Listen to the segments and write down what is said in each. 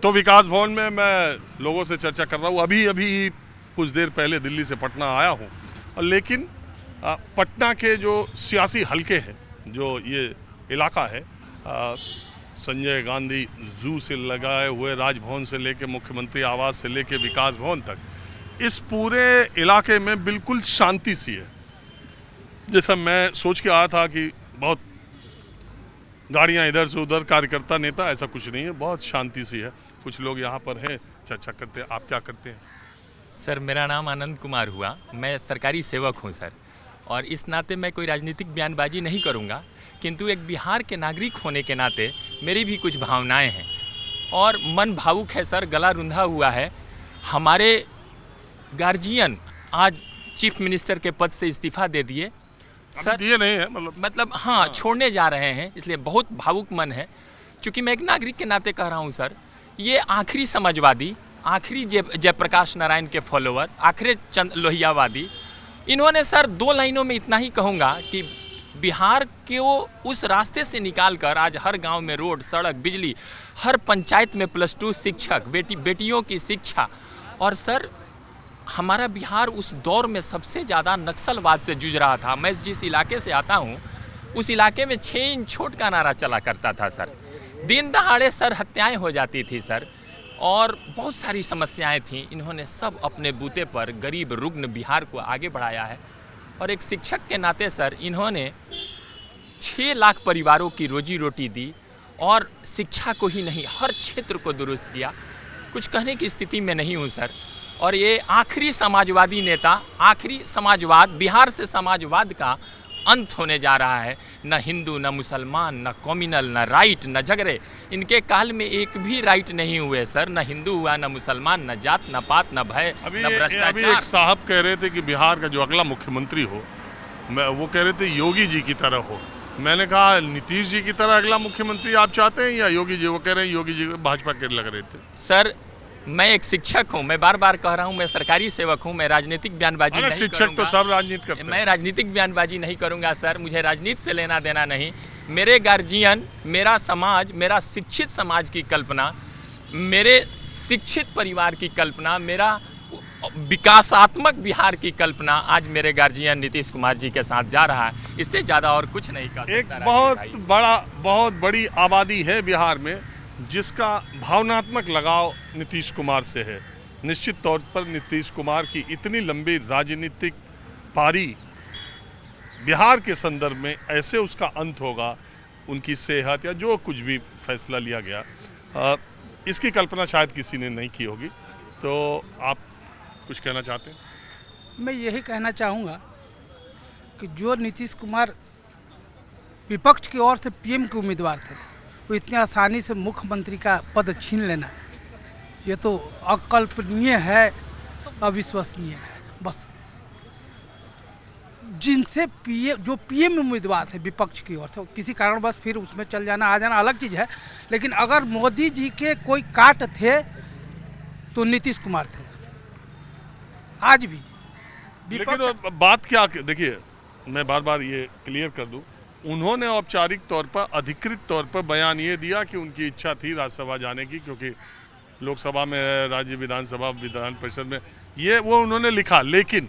तो विकास भवन में मैं लोगों से चर्चा कर रहा हूँ। अभी कुछ देर पहले दिल्ली से पटना आया हूँ, और लेकिन पटना के जो सियासी हलके हैं, जो ये इलाका है, संजय गांधी जू से लगाए हुए राजभवन से लेके मुख्यमंत्री आवास से लेके विकास भवन तक, इस पूरे इलाके में बिल्कुल शांति सी है। जैसा मैं सोच के आया था कि बहुत गाड़ियां इधर से उधर, कार्यकर्ता नेता, ऐसा कुछ नहीं है, बहुत शांति सी है। कुछ लोग यहाँ पर हैं, चर्चा करते हैं। आप क्या करते हैं? सर, मेरा नाम आनंद कुमार हुआ। मैं सरकारी सेवक हूँ सर, और इस नाते मैं कोई राजनीतिक बयानबाजी नहीं करूँगा, किंतु एक बिहार के नागरिक होने के नाते मेरी भी कुछ भावनाएं हैं और मन भावुक है सर, गला रुंधा हुआ है। हमारे गार्जियन आज चीफ मिनिस्टर के पद से इस्तीफा दे दिए सर। दिए नहीं है, मतलब हाँ, छोड़ने जा रहे हैं, इसलिए बहुत भावुक मन है। चूँकि मैं एक नागरिक के नाते कह रहा हूँ सर, ये आखिरी समाजवादी, आखिरी जयप्रकाश नारायण के फॉलोअर, आखिरी चंद लोहियावादी, इन्होंने सर 2 लाइनों में इतना ही कहूँगा कि बिहार के वो उस रास्ते से निकाल कर आज हर गांव में रोड, सड़क, बिजली, हर पंचायत में +2 शिक्षक, बेटियों की शिक्षा। और सर, हमारा बिहार उस दौर में सबसे ज़्यादा नक्सलवाद से जूझ रहा था। मैं जिस इलाके से आता हूँ, उस इलाके में 6 इंच छोट का नारा चला करता था सर। दिन दहाड़े सर हत्याएं हो जाती थी सर, और बहुत सारी समस्याएं थीं। इन्होंने सब अपने बूते पर गरीब रुग्ण बिहार को आगे बढ़ाया है। और एक शिक्षक के नाते सर, इन्होंने 6 लाख परिवारों की रोजी रोटी दी, और शिक्षा को ही नहीं, हर क्षेत्र को दुरुस्त किया। कुछ कहने की स्थिति में नहीं हूँ सर। और ये आखिरी समाजवादी नेता, आखिरी समाजवाद, बिहार से समाजवाद का अंत होने जा रहा है। न हिंदू, न मुसलमान, न कम्युनल, न राइट, न झगड़े। इनके काल में एक भी राइट नहीं हुए सर। न हिंदू हुआ, न मुसलमान, न जात, न पात, न भय, न भ्रष्टाचार। अभी एक साहब कह रहे थे कि बिहार का जो अगला मुख्यमंत्री हो, वो कह रहे थे योगी जी की तरह हो। मैंने कहा नीतीश जी की तरह अगला मुख्यमंत्री आप चाहते हैं या योगी जी? वो कह रहे हैं योगी जी भाजपा के लग रहे थे। सर, मैं एक शिक्षक हूँ, मैं बार बार कह रहा हूँ, मैं सरकारी सेवक हूँ, मैं राजनीतिक बयानबाजी नहीं शिक्षक करूँगा। तो सब राजनीति करते हैं। मैं राजनीतिक बयानबाजी नहीं करूँगा सर, मुझे राजनीति से लेना देना नहीं। मेरे गार्जियन, मेरा समाज, मेरा शिक्षित समाज की कल्पना, मेरे शिक्षित परिवार की कल्पना, मेरा विकासात्मक बिहार की कल्पना आज मेरे गार्जियन नीतीश कुमार जी के साथ जा रहा है। इससे ज़्यादा और कुछ नहीं कर सकता। एक बहुत बड़ी आबादी है बिहार में जिसका भावनात्मक लगाव नीतीश कुमार से है। निश्चित तौर पर नीतीश कुमार की इतनी लंबी राजनीतिक पारी बिहार के संदर्भ में ऐसे उसका अंत होगा, उनकी सेहत या जो कुछ भी फैसला लिया गया, इसकी कल्पना शायद किसी ने नहीं की होगी। तो आप कुछ कहना चाहते हैं? मैं यही कहना चाहूँगा कि जो नीतीश कुमार विपक्ष की ओर से पीएम के उम्मीदवार थे, वो इतनी आसानी से मुख्यमंत्री का पद छीन लेना, ये तो अकल्पनीय है, अविश्वसनीय है। बस जिनसे जो पीएम उम्मीदवार थे विपक्ष की ओर से, किसी कारणवश फिर उसमें चल जाना आ जाना अलग चीज़ है, लेकिन अगर मोदी जी के कोई काट थे तो नीतीश कुमार थे। आज भी लेकिन बात क्या, देखिए मैं बार बार ये क्लियर कर दूं, उन्होंने औपचारिक तौर पर, अधिकृत तौर पर बयान ये दिया कि उनकी इच्छा थी राज्यसभा जाने की, क्योंकि लोकसभा में, राज्य विधानसभा, विधान परिषद में ये वो उन्होंने लिखा। लेकिन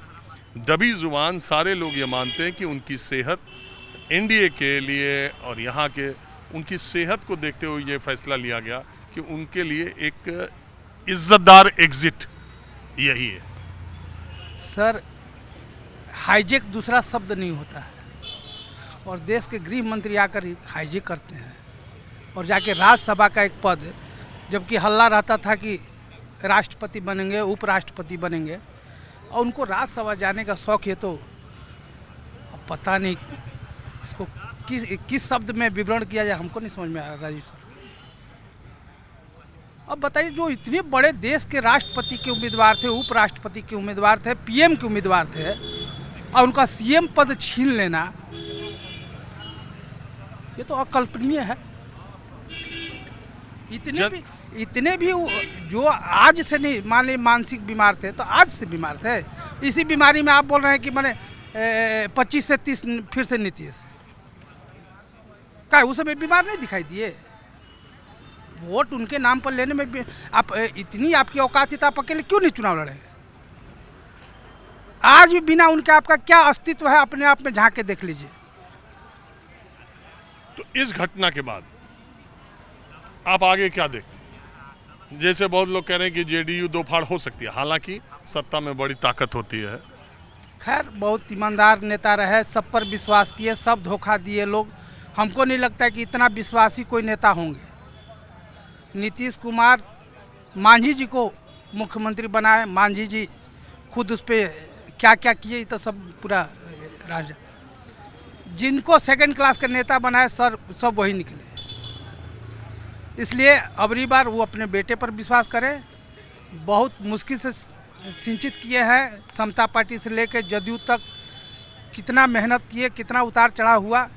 दबी जुबान सारे लोग ये मानते हैं कि उनकी सेहत एनडीए के लिए और यहाँ के उनकी सेहत को देखते हुए ये फैसला लिया गया कि उनके लिए एक इज्जतदार एग्जिट यही है। सर, हाईजेक दूसरा शब्द नहीं होता है, और देश के गृह मंत्री आकर हाईजेक करते हैं और जाके राज्यसभा का एक पद, जबकि हल्ला रहता था कि राष्ट्रपति बनेंगे, उपराष्ट्रपति बनेंगे, और उनको राज्यसभा जाने का शौक है। तो अब पता नहीं इसको किस शब्द में विवरण किया जाए, हमको नहीं समझ में आ रहा राजीव सर। अब बताइए, जो इतने बड़े देश के राष्ट्रपति के उम्मीदवार थे, उपराष्ट्रपति के उम्मीदवार थे, पीएम के उम्मीदवार थे, और उनका सीएम पद छीन लेना, ये तो अकल्पनीय है। इतने भी जो आज से नहीं, मान लीजिए मानसिक बीमार थे तो आज से बीमार थे। इसी बीमारी में आप बोल रहे हैं कि मैंने 25 से 30 फिर से नीतीश, क्या उस समय बीमार नहीं दिखाई दिए? वोट उनके नाम पर लेने में भी आप इतनी आपकी औकात है तो आप अकेले क्यों नहीं चुनाव लड़े? आज भी बिना उनके आपका क्या अस्तित्व है अपने आप में झांक के देख लीजिए। तो इस घटना के बाद आप आगे क्या देखते हैं? जैसे बहुत लोग कह रहे हैं कि जेडीयू दो फाड़ हो सकती है, हालांकि सत्ता में बड़ी ताकत होती है। खैर बहुत ईमानदार नेता रहे, सब पर विश्वास किए, सब धोखा दिए लोग। हमको नहीं लगता है कि इतना विश्वासी कोई नेता होंगे। नीतीश कुमार मांझी जी को मुख्यमंत्री बनाए, मांझी जी खुद उस पर क्या क्या किए तो सब पूरा राज। जिनको सेकंड क्लास का नेता बनाए सर सब वही निकले। इसलिए अबरी बार वो अपने बेटे पर विश्वास करें। बहुत मुश्किल से सिंचित किए हैं, समता पार्टी से लेकर जदयू तक कितना मेहनत किए, कितना उतार चढ़ाव हुआ।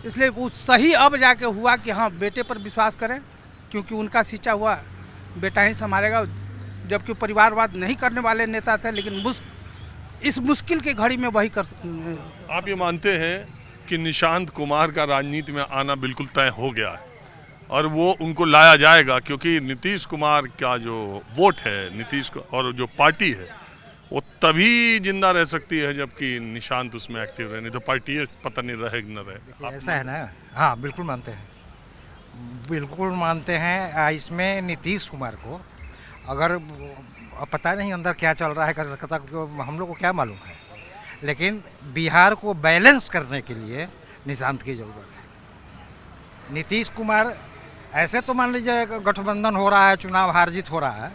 इसलिए वो सही अब जाके हुआ कि हाँ बेटे पर विश्वास करें, क्योंकि उनका सींचा हुआ बेटा ही संभालेगा। जबकि परिवारवाद नहीं करने वाले नेता थे, लेकिन इस मुश्किल की घड़ी में वही कर। आप ये मानते हैं कि निशांत कुमार का राजनीति में आना बिल्कुल तय हो गया है और वो उनको लाया जाएगा, क्योंकि नीतीश कुमार का जो वोट है, नीतीश को और जो पार्टी है वो तभी जिंदा रह सकती है जबकि निशांत उसमें एक्टिव रहे, नहीं तो पार्टी पता नहीं रहे न रहे। ऐसा है ना? हाँ बिल्कुल मानते हैं, बिल्कुल मानते हैं। इसमें नीतीश कुमार को अगर पता नहीं अंदर क्या चल रहा है कलकत्ता को, हम लोग को क्या मालूम है, लेकिन बिहार को बैलेंस करने के लिए निशांत की ज़रूरत है। नीतीश कुमार ऐसे तो मान लीजिए गठबंधन हो रहा है, चुनाव हार जीत हो रहा है,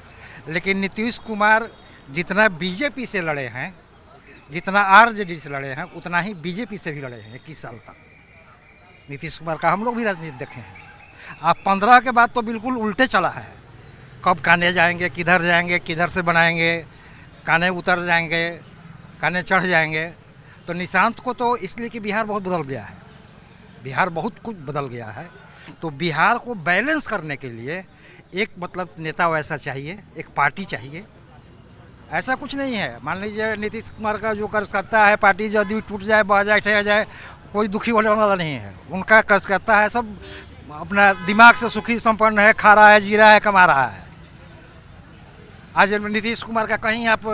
लेकिन नीतीश कुमार जितना बीजेपी से लड़े हैं, जितना आरजेडी से लड़े हैं, उतना ही बीजेपी से भी लड़े हैं 21 साल तक। नीतीश कुमार का हम लोग भी राजनीति देखे हैं। आप 15 के बाद तो बिल्कुल उल्टे चला है। कब काने जाएंगे, किधर जाएंगे, किधर से बनाएंगे, काने उतर जाएंगे, काने चढ़ जाएंगे। तो निशांत को तो इसलिए कि बिहार बहुत बदल गया है, बिहार बहुत कुछ बदल गया है। तो बिहार को बैलेंस करने के लिए एक मतलब नेता वैसा चाहिए, एक पार्टी चाहिए। ऐसा कुछ नहीं है, मान लीजिए नीतीश कुमार का जो कर्ज करता है, पार्टी यदि टूट जाए, बह जाए, ठह जाए, कोई दुखी होने वाला नहीं है। उनका कर्ज करता है, सब अपना दिमाग से सुखी संपन्न है, खा रहा है, जी रहा है, कमा रहा है। आज नीतीश कुमार का कहीं आप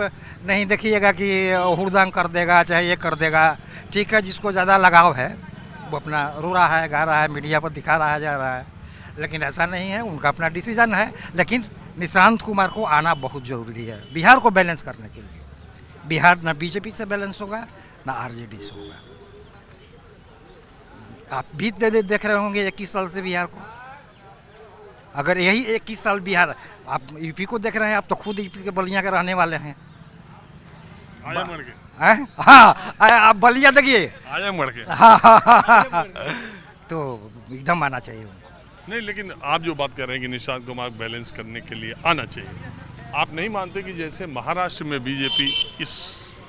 नहीं देखिएगा कि हुड़दंग कर देगा, चाहे ये कर देगा। ठीक है, जिसको ज़्यादा लगाव है वो अपना रो रहा है, गा रहा है, मीडिया पर दिखा रहा जा रहा है, लेकिन ऐसा नहीं है, उनका अपना डिसीजन है। लेकिन निशांत कुमार को आना बहुत ज़रूरी है बिहार को बैलेंस करने के लिए। बिहार ना बीजेपी से बैलेंस होगा ना आरजेडी से होगा। आप भी देख रहे होंगे 21 साल से बिहार को। अगर यही 21 साल बिहार, आप यूपी को देख रहे हैं, आप तो खुद यूपी के बलिया के रहने वाले हैं। हाँ, आप बलिया देखिए, हाँ, तो एकदम आना चाहिए उनको। नहीं, लेकिन आप जो बात कर रहे हैं कि निशांत कुमार बैलेंस करने के लिए आना चाहिए, आप नहीं मानते कि जैसे महाराष्ट्र में बीजेपी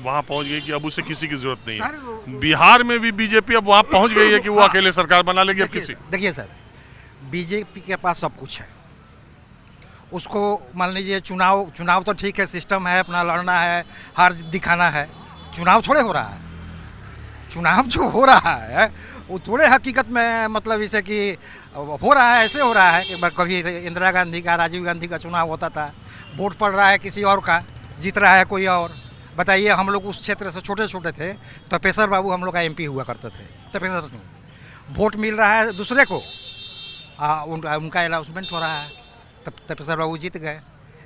वहां पहुंच गई कि अब उसे किसी की जरूरत नहीं है, बिहार में भी बीजेपी अब वहां पहुंच गई है कि वो अकेले सरकार बना लेगी अब किसी। देखिए सर, बीजेपी के पास सब कुछ है। उसको मान लीजिए चुनाव तो ठीक है, सिस्टम है, अपना लड़ना है, हार दिखाना है। चुनाव थोड़े हो रहा है, चुनाव जो हो रहा है वो थोड़े हकीकत में मतलब इसे कि हो रहा है, ऐसे हो रहा है कि कभी इंदिरा गांधी का, राजीव गांधी का चुनाव होता था, वोट पड़ रहा है किसी और का, जीत रहा है कोई और। बताइए, हम लोग उस क्षेत्र से छोटे छोटे थे, तपेश्वर बाबू हम लोग का MP हुआ करते थे, तपेश्वर सिंह। वोट मिल रहा है दूसरे को, उनका अनाउंसमेंट हो रहा है, तब तपेश्वर बाबू जीत गए।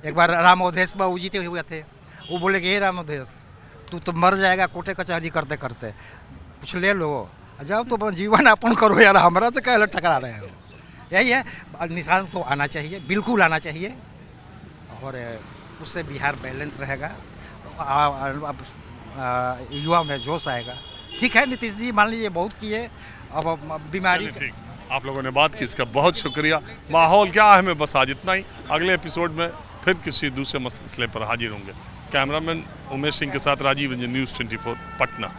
एक बार राम अवधेश बाबू जीते हुए थे, वो बोले कि हे राम अवधेश, तू तो मर जाएगा कोटे कचहरी करते करते, कुछ ले लो, जाओ तो जीवन यापन करो यार, हमारा से क्या टकरा रहे हो। यही है, निशांत को आना चाहिए, बिल्कुल आना चाहिए, और उससे बिहार बैलेंस रहेगा। युवा में जोश आएगा। ठीक है नीतीश जी, मान लीजिए बहुत किए, अब बीमारी। आप लोगों ने बात की, इसका बहुत शुक्रिया। माहौल क्या है में बस आज इतना ही। अगले एपिसोड में फिर किसी दूसरे मसले पर हाजिर होंगे। कैमरामैन उमेश सिंह के साथ राजीव रंजन, News 24 पटना।